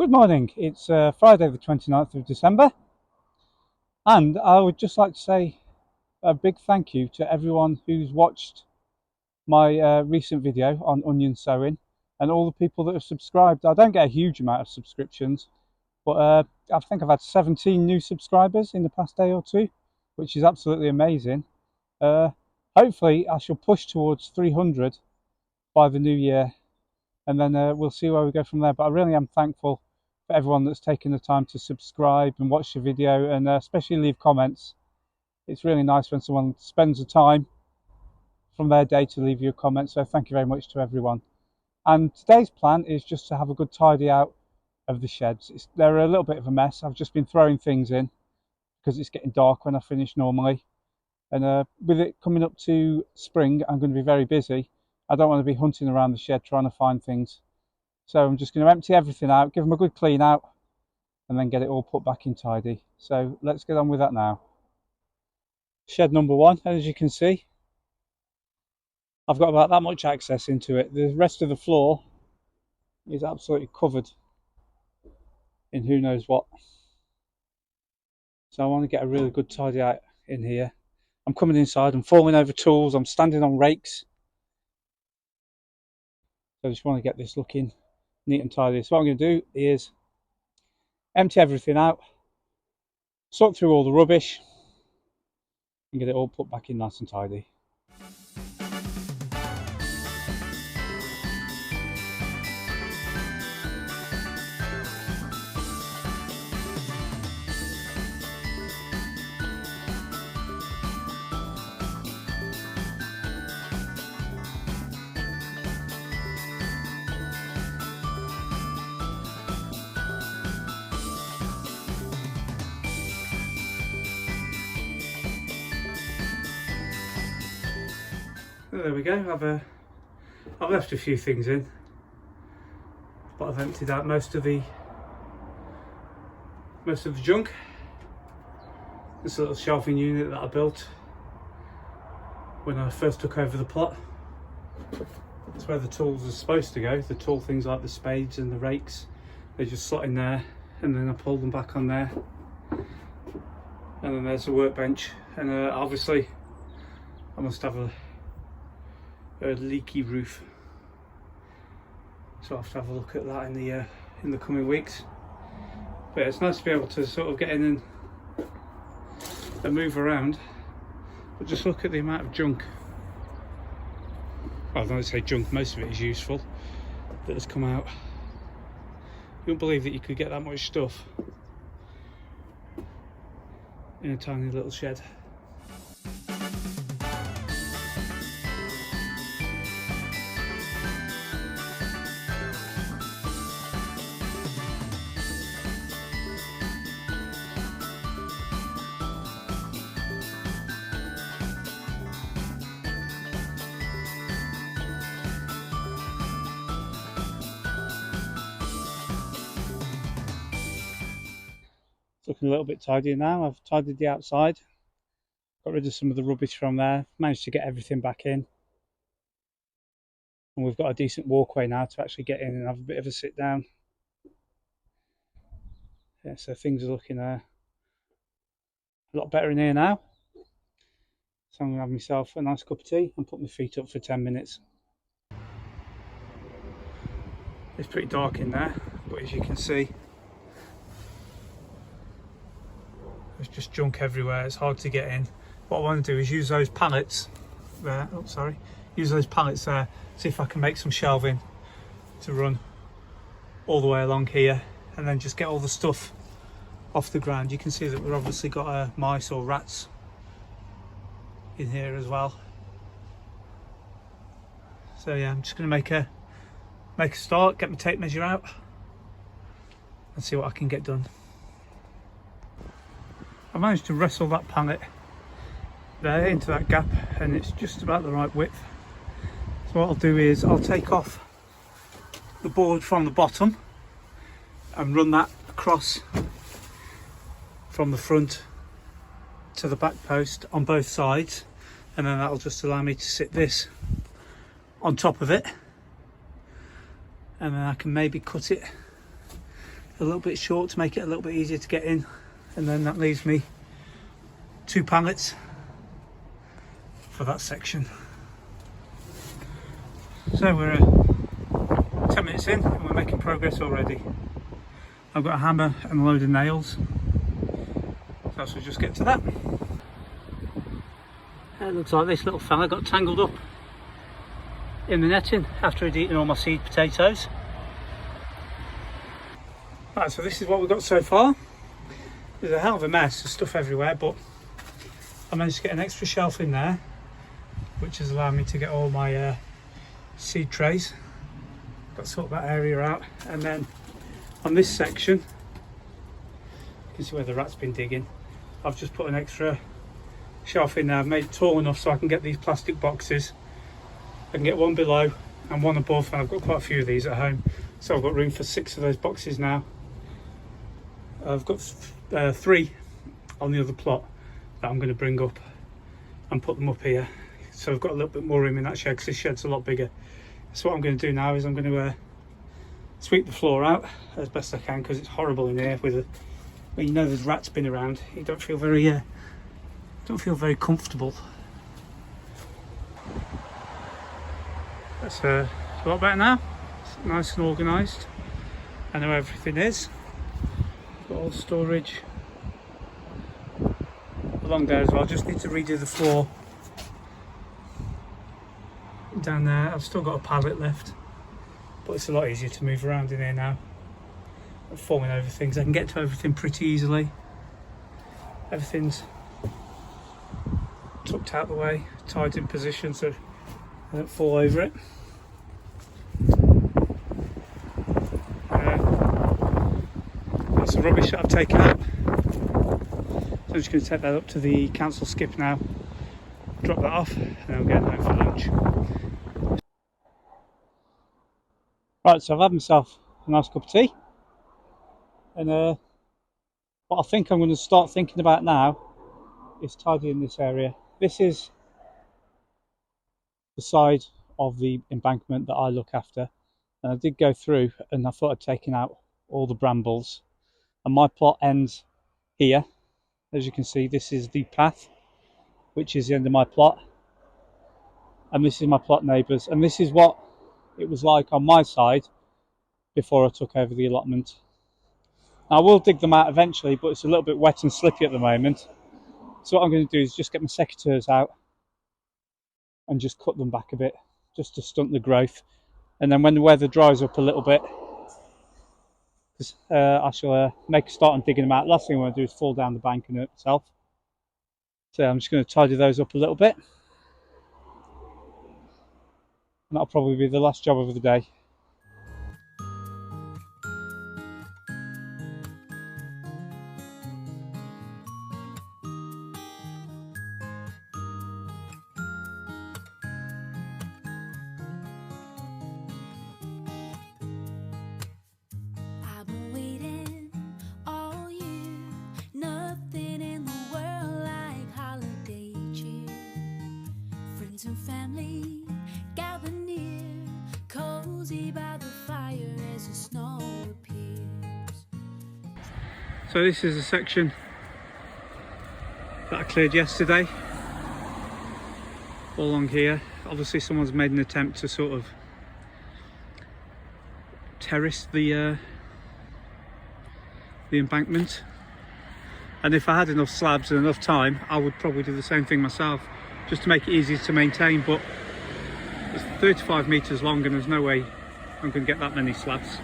Good morning, it's Friday the 29th of December, and I would just like to say a big thank you to everyone who's watched my recent video on onion sowing and all the people that have subscribed. I don't get a huge amount of subscriptions, but I think I've had 17 new subscribers in the past day or two, which is absolutely amazing. Hopefully I shall push towards 300 by the new year, and then we'll see where we go from there. But I really am thankful for everyone that's taken the time to subscribe and watch the video, and especially leave comments. It's really nice when someone spends the time from their day to leave you a comment, so thank you very much to everyone. And today's plan is just to have a good tidy out of the sheds. They're a little bit of a mess. I've just been throwing things in because it's getting dark when I finish normally, and with it coming up to spring, I'm going to be very busy. I don't want to be hunting around the shed trying to find things. So I'm just going to empty everything out, give them a good clean out, and then get it all put back in tidy. So let's get on with that now. Shed number one, and as you can see, I've got about that much access into it. The rest of the floor is absolutely covered in who knows what. So I want to get a really good tidy out in here. I'm coming inside, I'm falling over tools, I'm standing on rakes. So I just want to get this looking neat and tidy. So what I'm going to do is empty everything out, sort through all the rubbish, and get it all put back in nice and tidy. There we go. I've left a few things in, but I've emptied out most of the junk. This little shelving unit that I built when I first took over the plot. That's where the tools are supposed to go. The tool things like the spades and the rakes, they just slot in there, and then I pull them back on there. And then there's the workbench, and obviously I must have a leaky roof, so I'll have to have a look at that in the coming weeks. But it's nice to be able to sort of get in and move around, but just look at the amount of junk. Well, I don't say junk, most of it is useful that has come out. You wouldn't believe that you could get that much stuff in a tiny little shed. It's looking a little bit tidier now. I've tidied the outside, got rid of some of the rubbish from there, managed to get everything back in, and we've got a decent walkway now to actually get in and have a bit of a sit down. Yeah, so things are looking a lot better in here now. So I'm going to have myself a nice cup of tea and put my feet up for 10 minutes. It's pretty dark in there, but as you can see, there's just junk everywhere. It's hard to get in. What I want to do is use those pallets there. Oh, sorry. Use those pallets there. See if I can make some shelving to run all the way along here, and then just get all the stuff off the ground. You can see that we've obviously got mice or rats in here as well. So yeah, I'm just going to make a start, get my tape measure out, and see what I can get done. I managed to wrestle that pallet there into that gap, and it's just about the right width. So what I'll do is I'll take off the board from the bottom and run that across from the front to the back post on both sides, and then that'll just allow me to sit this on top of it, and then I can maybe cut it a little bit short to make it a little bit easier to get in, and then that leaves me 2 pallets for that section. So we're 10 minutes in and we're making progress already. I've got a hammer and a load of nails, so we'll just get to that. It looks like this little fella got tangled up in the netting after he'd eaten all my seed potatoes. Right, so this is what we've got so far. There's a hell of a mess of stuff everywhere, but I managed to get an extra shelf in there, which has allowed me to get all my seed trays. Got to sort that area out, and then on this section, you can see where the rat's been digging. I've just put an extra shelf in there. I've made it tall enough so I can get these plastic boxes. I can get one below and one above, and I've got quite a few of these at home, so I've got room for 6 of those boxes now. I've got 3 on the other plot that I'm going to bring up and put them up here, so I've got a little bit more room in that shed because this shed's a lot bigger. So what I'm going to do now is I'm going to sweep the floor out as best I can, because it's horrible in here with when you know there's rats been around. You don't feel very comfortable. That's a lot better now. It's nice and organised. I know everything is. Got all the storage along there as well. Just need to redo the floor down there. I've still got a pallet left, but it's a lot easier to move around in here now. I'm falling over things. I can get to everything pretty easily. Everything's tucked out the way, tied in position so I don't fall over it. Lots of rubbish that I've taken out. So I'm just going to take that up to the council skip now, drop that off, and I'm getting home for lunch. Right, so I've had myself a nice cup of tea, and what I think I'm going to start thinking about now is tidying this area. This is the side of the embankment that I look after, and I did go through and I thought I'd taken out all the brambles, and my plot ends here. As you can see, this is the path, which is the end of my plot, and this is my plot neighbours, and this is what it was like on my side before I took over the allotment. Now, I will dig them out eventually, but it's a little bit wet and slippy at the moment, so what I'm going to do is just get my secateurs out and just cut them back a bit, just to stunt the growth, and then when the weather dries up a little bit, I shall make a start on digging them out. Last thing I want to do is fall down the bank and hurt myself, so I'm just going to tidy those up a little bit, and that'll probably be the last job of the day. And family gather near, cozy by the fire as the snow appears. So this is a section that I cleared yesterday, all along here. Obviously someone's made an attempt to sort of terrace the embankment, and if I had enough slabs and enough time I would probably do the same thing myself, just to make it easier to maintain, but it's 35 metres long and there's no way I'm going to get that many slabs.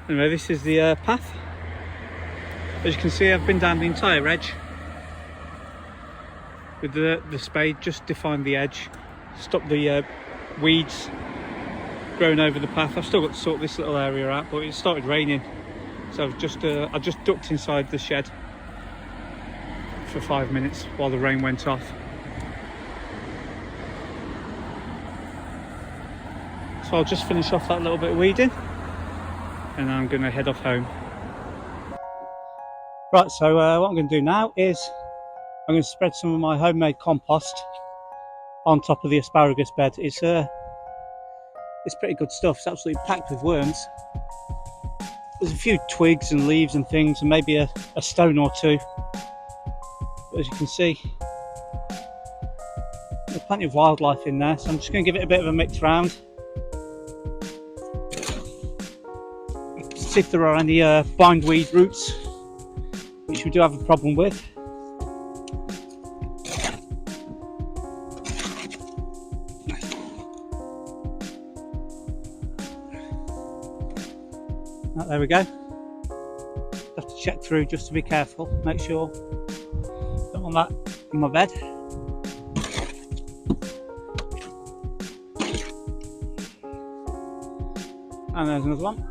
Anyway, this is the path. As you can see, I've been down the entire edge with the spade, just defined the edge, stop the weeds growing over the path. I've still got to sort this little area out, but it started raining, so I just ducked inside the shed for 5 minutes while the rain went off. So I'll just finish off that little bit of weeding and I'm going to head off home. Right, so what I'm going to do now is I'm going to spread some of my homemade compost on top of the asparagus bed. It's pretty good stuff. It's absolutely packed with worms. There's a few twigs and leaves and things, and maybe a stone or two. But as you can see, there's plenty of wildlife in there, so I'm just going to give it a bit of a mix round. See if there are any bindweed roots, which we do have a problem with. Oh, there we go. Have to check through just to be careful, make sure. Don't want that in my bed. And there's another one.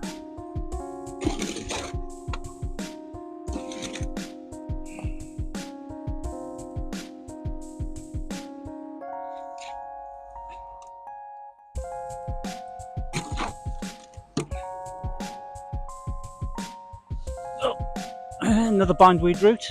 Oh, another bindweed root.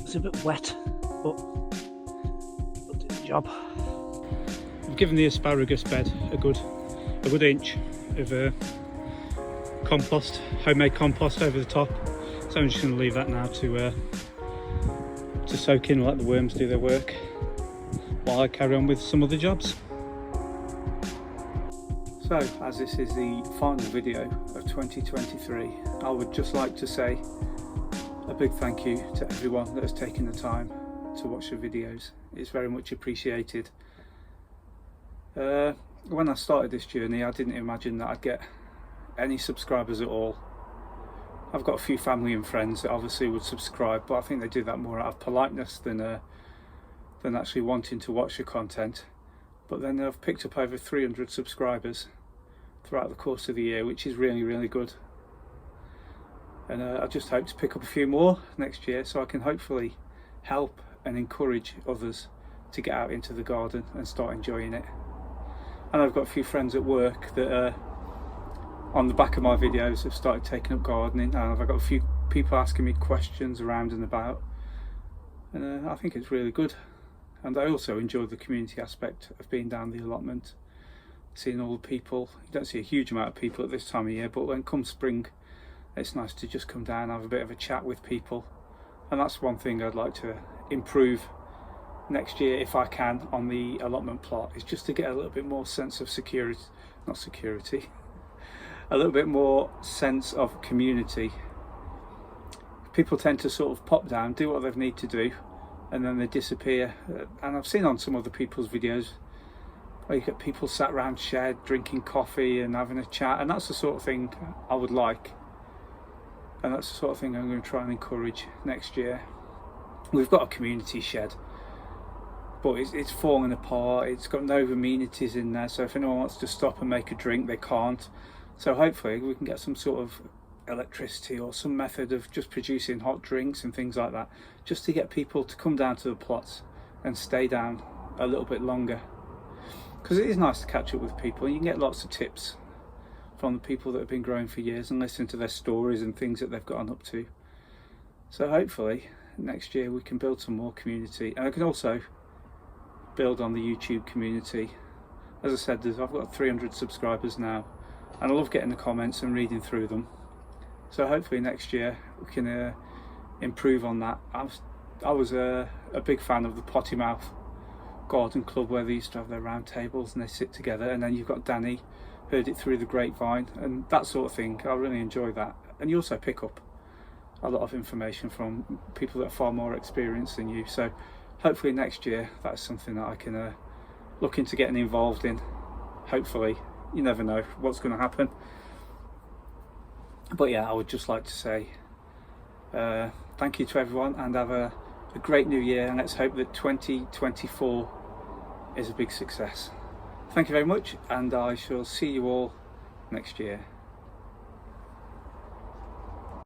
It's a bit wet, but it'll do the job. I've given the asparagus bed a good inch of compost, homemade compost over the top. So I'm just going to leave that now to soak in and let the worms do their work while I carry on with some other jobs. So, as this is the final video of 2023, I would just like to say a big thank you to everyone that has taken the time to watch the videos. It's very much appreciated. When I started this journey, I didn't imagine that I'd get any subscribers at all. I've got a few family and friends that obviously would subscribe, but I think they do that more out of politeness than actually wanting to watch the content. But then I've picked up over 300 subscribers throughout the course of the year, which is really, really good. And I just hope to pick up a few more next year, so I can hopefully help and encourage others to get out into the garden and start enjoying it. And I've got a few friends at work that on the back of my videos have started taking up gardening, and I've got a few people asking me questions around and about, and I think it's really good. And I also enjoy the community aspect of being down the allotment, seeing all the people. You don't see a huge amount of people at this time of year, but when it comes spring, it's nice to just come down and have a bit of a chat with people. And that's one thing I'd like to improve next year, if I can, on the allotment plot, is just to get a little bit more sense of security, a little bit more sense of community. People tend to sort of pop down, do what they need to do, and then they disappear. And I've seen on some other people's videos where you get people sat around shed drinking coffee and having a chat, and that's the sort of thing I would like. And that's the sort of thing I'm going to try and encourage next year. We've got a community shed, but it's falling apart. It's got no amenities in there, so if anyone wants to stop and make a drink, they can't. So hopefully we can get some sort of electricity or some method of just producing hot drinks and things like that, just to get people to come down to the plots and stay down a little bit longer. Because it is nice to catch up with people, and you can get lots of tips from the people that have been growing for years and listen to their stories and things that they've gotten up to. So hopefully next year we can build some more community, and I can also build on the YouTube community. As I said, I've got 300 subscribers now, and I love getting the comments and reading through them. So hopefully next year we can improve on that. I was a big fan of the Potty Mouth Garden Club, where they used to have their round tables and they sit together, and then you've got Danny, heard it through the grapevine, and that sort of thing. I really enjoy that. And you also pick up a lot of information from people that are far more experienced than you. So hopefully next year that's something that I can look into getting involved in. Hopefully, you never know what's going to happen. But yeah, I would just like to say thank you to everyone, and have a great new year, and let's hope that 2024 is a big success. Thank you very much, and I shall see you all next year.